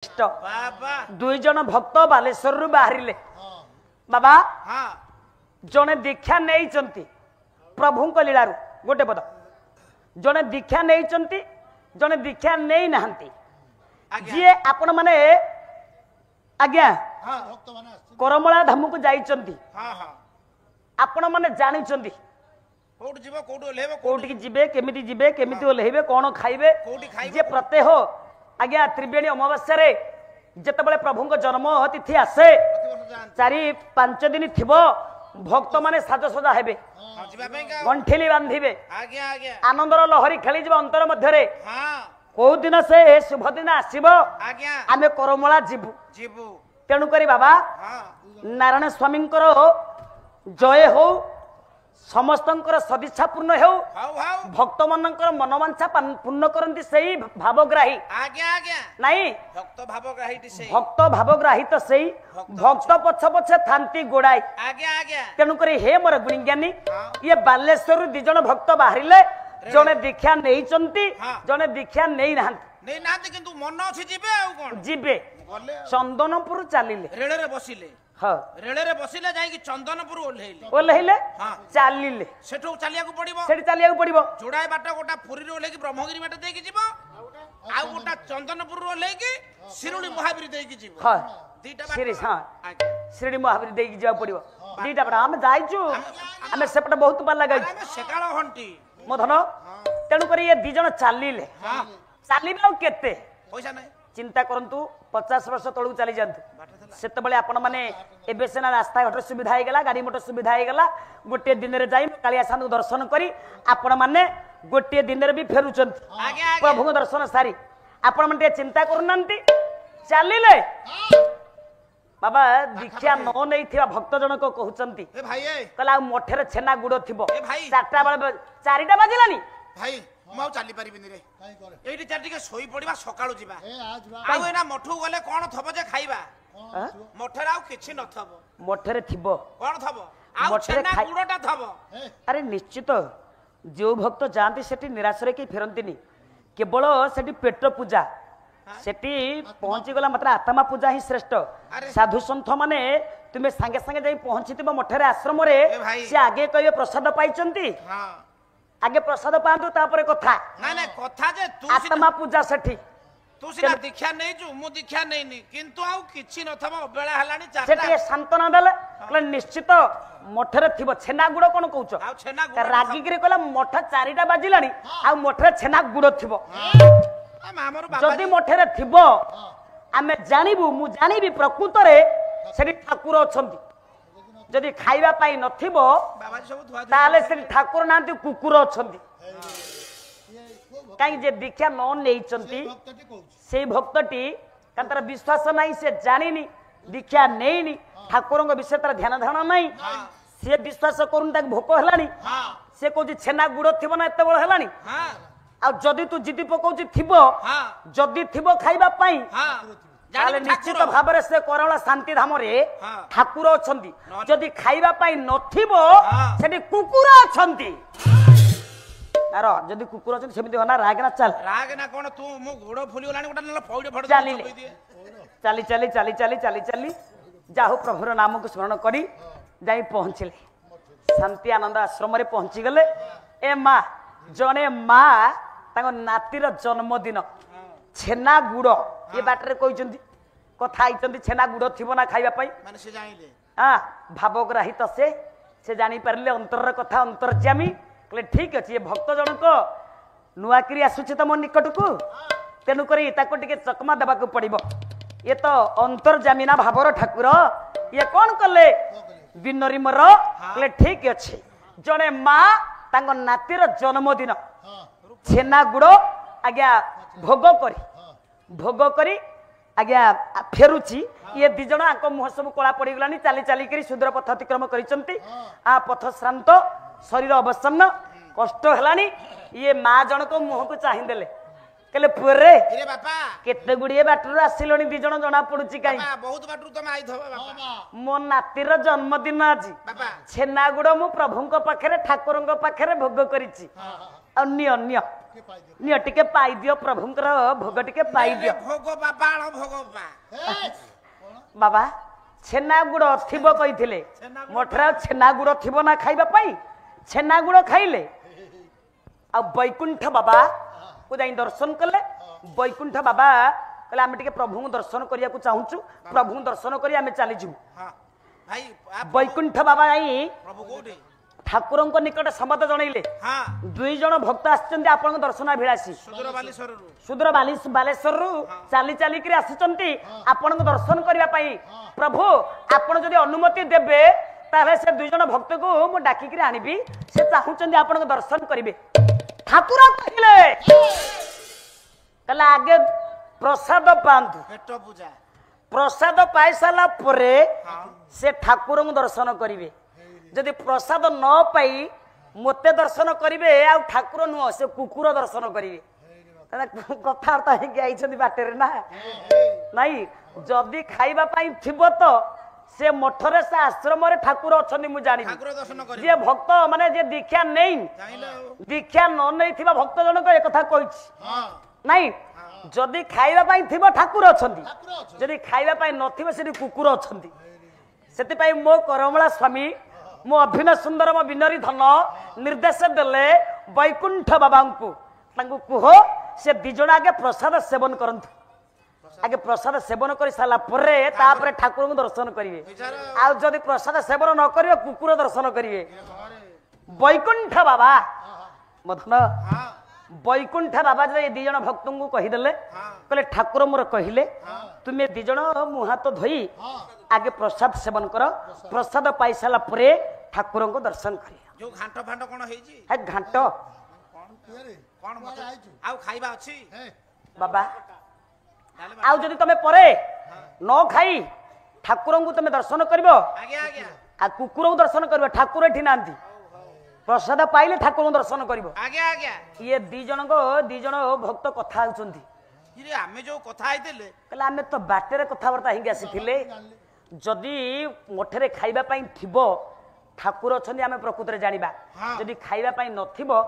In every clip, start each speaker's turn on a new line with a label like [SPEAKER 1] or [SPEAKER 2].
[SPEAKER 1] दुई जन भक्त बालेश्वर बाहरिले बाबा जने दीक्षा नहीं प्रभु लीला गोटे पद जने दीक्षा नहीं जने दीक्षा नहीं नहांती जी आपण माने आज्ञा करमला धाम को जाइचंती आपण माने जानिचंती कोठी जीवे केमिति जीवे केमिति ओल्हेबे कोन खाइबे जे प्रत्येह आज्ञा त्रिवेणी अमावास्या रे जेतेबेले प्रभु जन्म तिथि आसे 4-5 दिन थिबो भक्त माने साजसजा हेबे गंठिली बांधिबे आनंदर लहरी खेली जीव अंतर मध्य रे को दिन से शुभ दिन आसीबो आमे करमला जीवु तेणु करी बाबा नारायण स्वामी जय हो समस्तंकर सदिच्छा पूर्ण हो भक्त मानकर मनोवांछा पूर्ण करंती सही भावग्राही नहीं भक्त भावग्राही तो सही भक्त पछ पछे थांती गोड़ाई तेणु करी हे मोर गुणज्ञानी ये बालेश्वर दी जन भक्त बाहरिले जने दीक्षा नहीं जने दीक्षा नहीं नाहंती
[SPEAKER 2] किंतु मन अछि जिबे आ कोन
[SPEAKER 1] जिबे चंदनपुर चलिले
[SPEAKER 2] रेल रे बसिले
[SPEAKER 1] हां
[SPEAKER 2] रेल रे बसिले जाई कि चंदनपुर
[SPEAKER 1] ओल्हेले चलिले
[SPEAKER 2] सेठो चलिया को पड़िबो
[SPEAKER 1] सेठी चलिया को पड़िबो
[SPEAKER 2] जोड़ाय बाटा गोटा पुरी रे ओले कि ब्रह्मगिरी बाटा दे कि जीवो आ गोटा चंदनपुर रो ले कि शिरुली महावीर दे कि जीवो
[SPEAKER 1] हां
[SPEAKER 2] दीटा
[SPEAKER 1] बाटा हां शिरुली महावीर दे कि जाव पड़िबो दीटा बाटा हम जाइचु हम सेपटा बहुत बार लगाइ
[SPEAKER 2] हम सेकाळ हंटी
[SPEAKER 1] मधन तेणु करी ये दी जन चलिले चलिबे केते
[SPEAKER 2] पैसा नै
[SPEAKER 1] चिंता करंतु 50 वर्ष तळू चली जांतु सेते बेले आपण माने एबे सेना रास्ता घाट सुविधा हे गेला गाड़ी मोटर सुविधा हे गेला गोटे दिन रे जाई कालिया सानु दर्शन करी आपण माने गोटे दिन रे भी फेरुचंत प्रभु दर्शन सारी आपण माने चिंता करनांती चलिले बाबा दीक्षा न नहीं थिबा भक्त जनक कहउचंती
[SPEAKER 2] ए भाई ए
[SPEAKER 1] कला मोठेर छेना गुड़ थिबो
[SPEAKER 2] ए भाई
[SPEAKER 1] 4टा बेले 4टा बाजिलानी
[SPEAKER 2] भाई मौ चाली परिबिनी रे एठी चार टिके सोई पड़िबा सकाळू जिबा आउ एना मठु गले कोन थबो जे खाइबा मठेर आउ किछि न थबो
[SPEAKER 1] मोठेर थिबो
[SPEAKER 2] कोन थबो आउ छेना गुड़टा थबो
[SPEAKER 1] अरे निश्चित जो भक्त जानती सेठी निराश रे के फेरंतीनी केवल सेठी पेट पूजा सेठी पहुंची गला मात्र आत्मा पूजा ही श्रेष्ठ साधु संत माने तुमे संगे संगे जाई पहुंचीतिबो मठेर आश्रम रे से आगे कहिबे प्रसाद पाइचंती हां आगे प्रसाद पांतु तापरे कथा
[SPEAKER 2] ना ना कथा जे तू
[SPEAKER 1] आत्मा पूजा सेठी
[SPEAKER 2] तू सिना दीक्षा नै छु मु दीक्षा नै नी किंतु आउ किछि न थबो बेला हलानी चारटा
[SPEAKER 1] सेठी सांत्वना देले कहले निश्चित मठरे थिबो छेना गुड़ कोन कहउछ
[SPEAKER 2] आउ छेना गुड़
[SPEAKER 1] रागी गिरे कहला मठ 4टा बाजिलानी आउ मठरे छेना गुड़ थिबो
[SPEAKER 2] हमर बाबा
[SPEAKER 1] जदी मठरे थिबो आमे जानिबु मु जानिबि प्रकृत रे सेठी ठाकुर अछंती जदि खाइबा पाई नथिबो
[SPEAKER 2] बाबा सब धुआ
[SPEAKER 1] ताले से ठाकुर नांती कुकुर अछंती काई जे दीक्षा न नेइचंती से भक्तटी कंतर विश्वास नाही से जानिनी दीक्षा नेइनी ठाकुरंग विषय तर ध्यान धारणा नाही से विश्वास करून ताक भोक हलानी से कोजी छेना गुड़ थिबो ना एते बळ हलानी आ जदि तू जिदी पकोची थिबो जदि थिबो खाइबा पाई ताले निश्चित भाबरे से करला शांति धाम रे ठाकुर अछंती जदि खाइबा पाई नथिबो सेठी कुकुर अछंती आरो जदि कुकुर अछंती सेमिति होना राग ना चल
[SPEAKER 2] राग ना कोन तू मु घोड़ो फुली ओलानी गोटा न फौडे फड़
[SPEAKER 1] चली चली चली चली चली चली जाहु प्रभुर नाम को स्मरण करी जाई पहुंचले शांति आनंद आश्रम रे पहुंची गले ए मां जने मां ताको नातीर जन्मदिन छेना गुड़ ये बाटरे कहते कथा आइचंती छेना गुड़ थिबो ना खाइबा पई
[SPEAKER 2] माने से जानिले
[SPEAKER 1] हां भावग्राही तो से जानी परले अंतर कथा अंतर्जामी कहले ठीक अछि ये भक्त जनक नुआकिरी आसुछि तम निकट को तेनु करी ताको टिके चकमा देबा को पड़िबो ये तो अंतर्जामी ना भावर ठाकुर ये कोन कले बिनरी मर कहले ठीक अछि जने मां तांको नातीर जन्मदिन छेना गुड़ आज्ञा भोग करी आज्ञा फेरुची ये दी जण आंको मुह सब कला पड़ी गलानी चाली चाली करी सुदूर पथ अतिक्रम करिसंती आ पथ श्रांत शरीर अवसन्न कष्ट हलानी ये मां जण को मुह को चाहि देले कहले पुरे
[SPEAKER 2] रे बापा
[SPEAKER 1] केते गुडिए बाटरू आसिलोनी दी जण जणा पडुची काई
[SPEAKER 2] बापा बहुत बाटरू तमे आई थबा बापा
[SPEAKER 1] मो नातीर जन्मदिन आजी
[SPEAKER 2] बापा
[SPEAKER 1] छेना गुड़ मु प्रभुंक पाखरे ठाकुरंक पाखरे भोग करिची अन्य अन्य नियो टिके पाई दियो प्रभुंकर भोग टिके पाई दियो
[SPEAKER 2] भोग बाबाल भोग बा
[SPEAKER 1] बाबा छेना गुड़ थिबो कहिथिले मठरा छेना गुड़ थिबो ना खाइबा पई छेना गुड़ खाइले आ बैकुंठ बाबा को जाई दर्शन कले बैकुंठ बाबा कहले आमे टिके प्रभु दर्शन करिया को चाहूचु प्रभु दर्शन करी आमे चली जु
[SPEAKER 2] हां भाई
[SPEAKER 1] बैकुंठ बाबा आई
[SPEAKER 2] प्रभु कोठी
[SPEAKER 1] ठाकुर निकट संबंध जनइले
[SPEAKER 2] हां
[SPEAKER 1] दुई जन भक्त आछचंती आपण दर्शनाभिलाषी सुदूर बालेश्वर रु चाली चाली करी आछचंती आपण दर्शन करिया पई प्रभु आपण जदि अनुमति देबे ताले से दुई जन भक्त को मु डाकी करी आनिबी से चाहुचंती आपण दर्शन करिवे ठाकुर कहिले कला आगे प्रसाद पांतु
[SPEAKER 2] पेट पूजा
[SPEAKER 1] प्रसाद पाई साला परे से ठाकुर दर्शन करिवे जदि प्रसाद न पाई मते दर्शन करिवे आ ठाकुर नुह से कुकुर दर्शन करिवे कथार्ता ही बाटे ना नाई जदि खाइबा पाई थिबो तो से मठरे से आश्रम रे ठाकुर अछंदी मु जानि
[SPEAKER 2] ठाकुर दर्शन करिवे
[SPEAKER 1] जे भक्त माने जे दीक्षा नहीं दीक्षा न नै थिबा भक्त जन को एक कथा कहिछि नाई जदि खाइबा पाई थिबो ठाकुर अछंदी जदि खाइबा पाई नथिबो से कुकुर अछंदी सेति पाई मो करमला स्वामी मो अभिनय सुंदर मो बिनरी धन निर्देश देले बैकुंठ बाबा को कुह से दिजण आगे प्रसाद सेवन करंतु आगे प्रसाद सेवन कर सारा परे तापरे ठाकुर को दर्शन करिवे आ जदि प्रसाद सेवन न करिवे कुकुर दर्शन करिवे बैकुंठ बाबा मधन बैकुंठ बाबा जे दी जण भक्त को कहिदेले कहले ठाकुर मोर कहिले तुमे दी जण मुह हाथ धोई आगे प्रसाद सेवन कर प्रसाद पाई साला परे ठाकुर को दर्शन करिया
[SPEAKER 2] जो घांट फांट कोन हेजी
[SPEAKER 1] है घांट
[SPEAKER 2] कोन मत आउ खाइबा अछि
[SPEAKER 1] बाबा आउ जदि तमे परे न खाई ठाकुर को तमे दर्शन करबो
[SPEAKER 2] आगे आगे
[SPEAKER 1] आ कुकुर को दर्शन करबो ठाकुर एठी नांती प्रसाद पाइले ठाकुर को दर्शन करबो
[SPEAKER 2] आगे आगे
[SPEAKER 1] ये दी जण भक्त कथा होचंती
[SPEAKER 2] इरे आमे जो कथा आइतेले
[SPEAKER 1] कहला आमे तो बाटेरे कथा वार्ता हिंगे आसीथिले जदि मठरे खाइबा पाई थिबो ठाकुर अछंती आमे प्रकृति रे जानिबा जदि खाइबा पाई नथिबो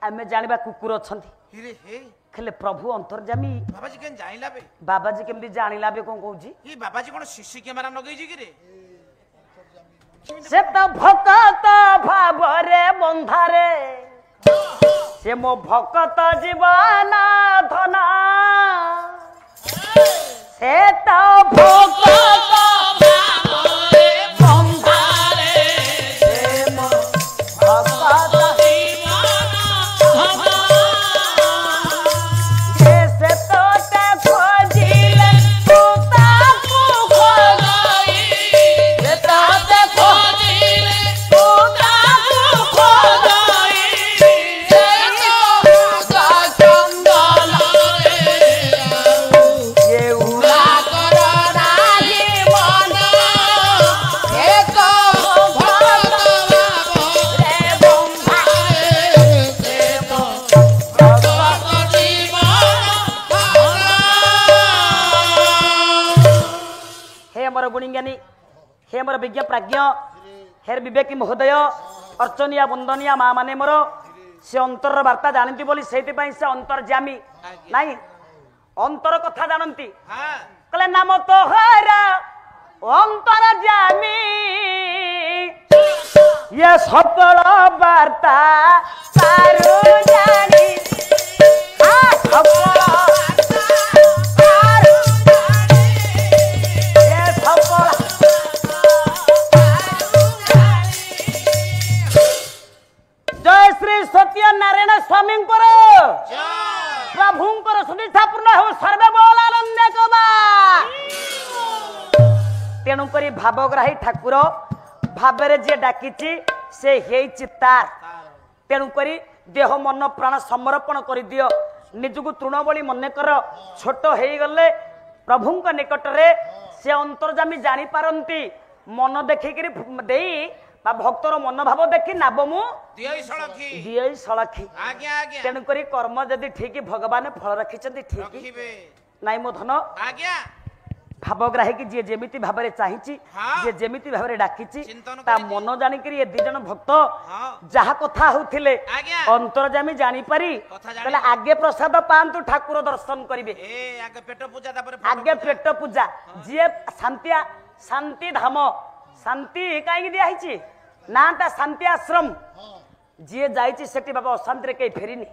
[SPEAKER 1] आमे जानिबा कुकुर अछंती
[SPEAKER 2] इरे हे
[SPEAKER 1] खेले प्रभु अंतर्जामी
[SPEAKER 2] बाबाजी केन जानिला बे
[SPEAKER 1] बाबाजी केमदी जानिला बे कोन कहूची
[SPEAKER 2] ई बाबाजी कोन सीसी कैमरा लगेई जी रे
[SPEAKER 1] से तो भक्त भावरे बंधारे से मो भक्त जीवन धन से तो भक्त भावरे बंधारे से मो भक्त जीवन धन से तो ते खोजिले पुता को खोलाई से तो ते खोजिले पुता को खोलाई से तो चंदन ये उड़ा करना जीवन एक भक्त रे बंधारे से मो भक्त हे हमर गुणिज्ञानी हे हमर विज्ञ प्राज्ञ हे विवेकी महोदय अर्चनिया वंदनिया माँ माने मोर से अंतर वार्ता जानती बोली से अंतर्जामी नाई अंतर कथा जानती
[SPEAKER 2] हां
[SPEAKER 1] कहले नाम तो हरा अंतर्जामी ये सकल वार्ता सारू जानी सकल जय श्री सत्यनारायण स्वामी प्रभु सुनिष्ठापूर्ण हो सर्वे बोल आनंद तेणुक भावग्राही ठाकुर भाव जे डाकी से तार तेणुक देह मन प्राण समर्पण कर दियो निजक तृणबली मनकर छोट हो गले प्रभु निकट रे से अंतर्जामी जानी पारंती मन देखिक भक्तर मन भाव देखी नाब मु दियई सलखी तेणुक कर्म जदि ठीक भगवान फल रखी ठीक नाई मो धन भावग्राही की जी जेमिति भाबरे चाहिछि
[SPEAKER 2] हाँ।
[SPEAKER 1] जे जेमिति भाबरे डाकिछि
[SPEAKER 2] चिंतन
[SPEAKER 1] ता
[SPEAKER 2] करिछि।
[SPEAKER 1] मन जानि करी ए दी जन भक्त
[SPEAKER 2] हाँ।
[SPEAKER 1] जहा कथा होथिले
[SPEAKER 2] आज्ञा।
[SPEAKER 1] अंतर्जामी जानि पारी
[SPEAKER 2] कथा जानि
[SPEAKER 1] तले आगे प्रसाद पांतु ठाकुर दर्शन करिवे
[SPEAKER 2] ए आगे पेट पूजा तापर
[SPEAKER 1] आगे पेट पूजा जे शांति धाम शांति काई दिया हिची नाटा शांति आश्रम जी जाइछि सेठी बाबा अशांति रे के फेरिनी